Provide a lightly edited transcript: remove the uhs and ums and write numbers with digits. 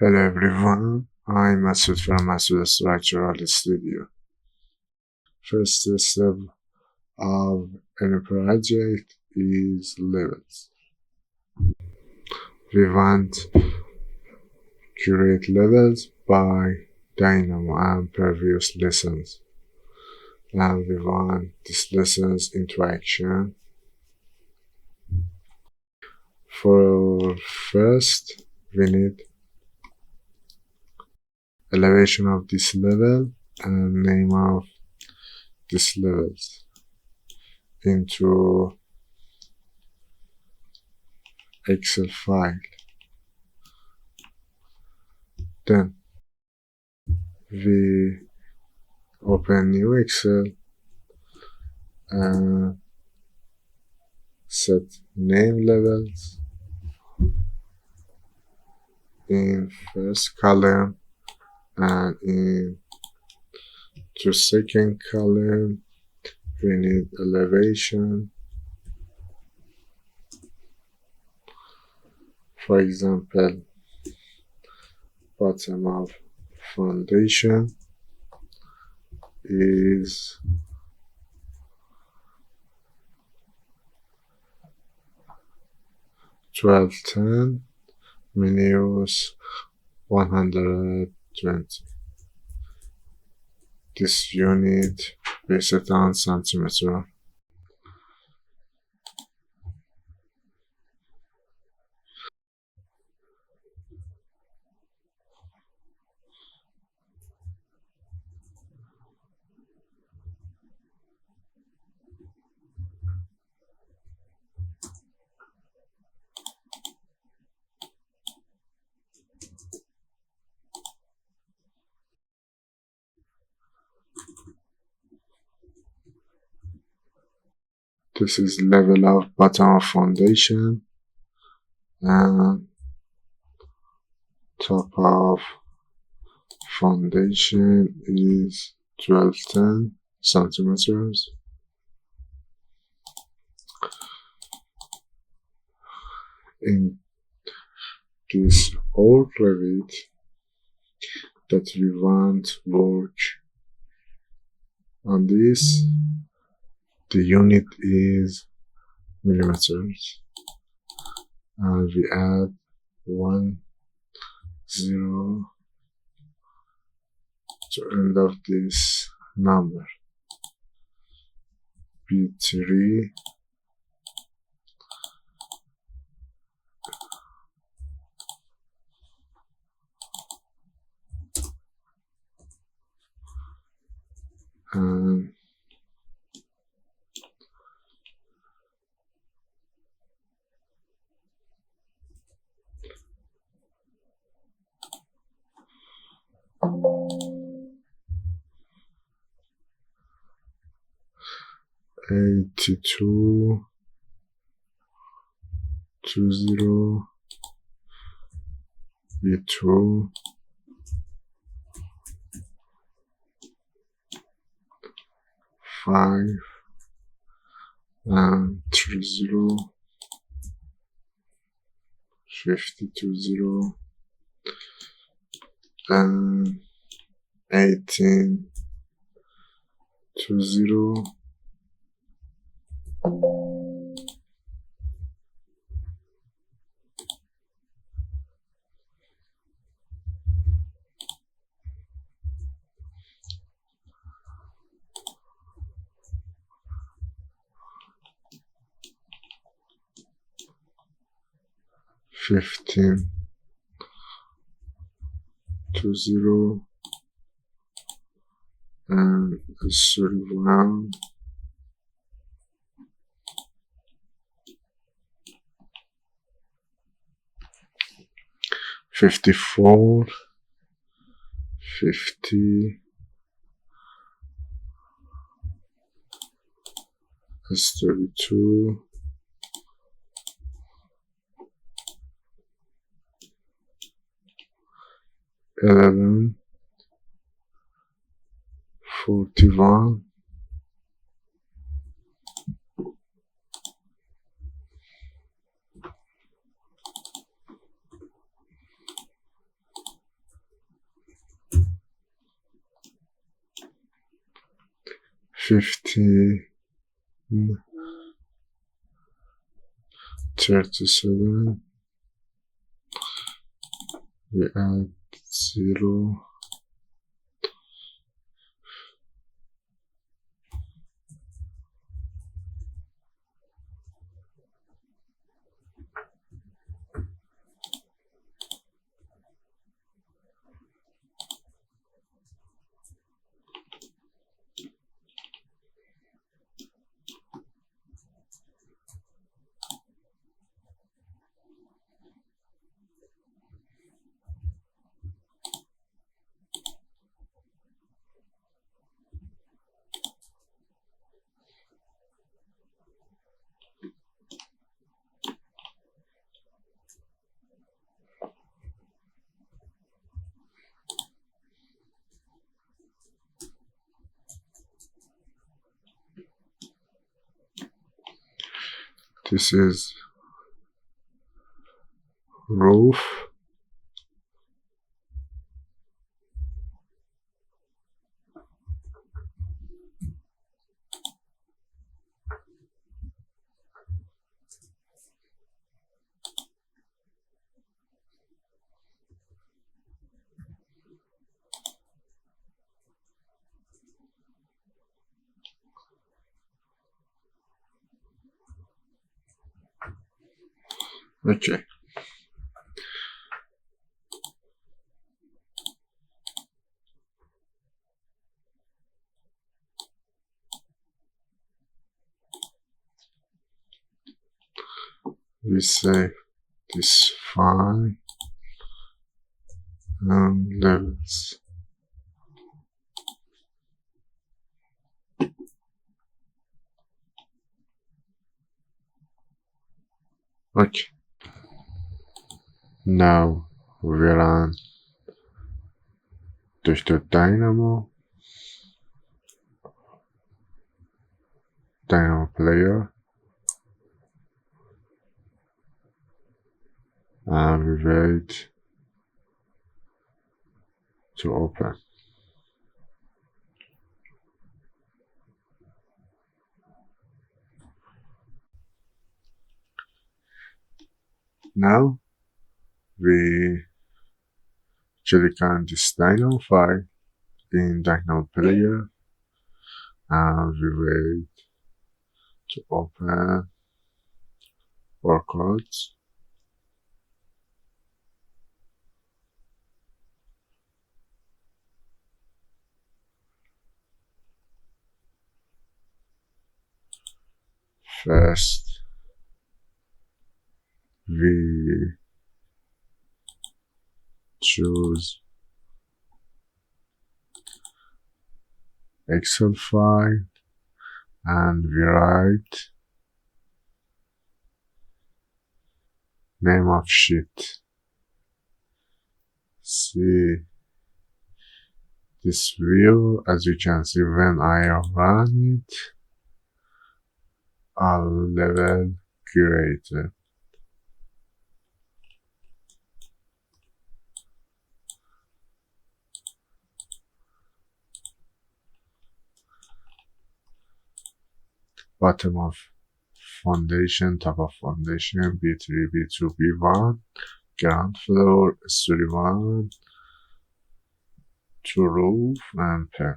Hello everyone, I'm Masood from Masood Structural Studio. First step of any project is levels. We want to create levels by Dynamo and previous lessons. And we want this lessons into action. For first, we need elevation of this level and name of these levels into Excel file. Then we open new Excel and set name levels in first column, and in the second column we need elevation. For example, bottom of foundation is 1210 minus 120. This unit based on centimeter. This is level of bottom of foundation, and top of foundation is 1210 centimeters. In this old Revit that we want work on this, the unit is millimeters, and we add 1 0 to end of this number. B3 and 82 20 B2 5 and 30 50 and 18 20 15 20 and 31 54 50 32 11 41 . 15, 37. We add 0. This is roof. Okay. We save this file and levels. Okay. Now we run durch the Dynamo player and we wait to open. Now we click on this Dynamo file in Dynamo player and we wait to open workouts. First, we choose Excel file and we write name of sheet. See this view, as you can see when I run it, all level created. Bottom of foundation, top of foundation, B3, B2, B1, ground floor, story 1, to roof and pen.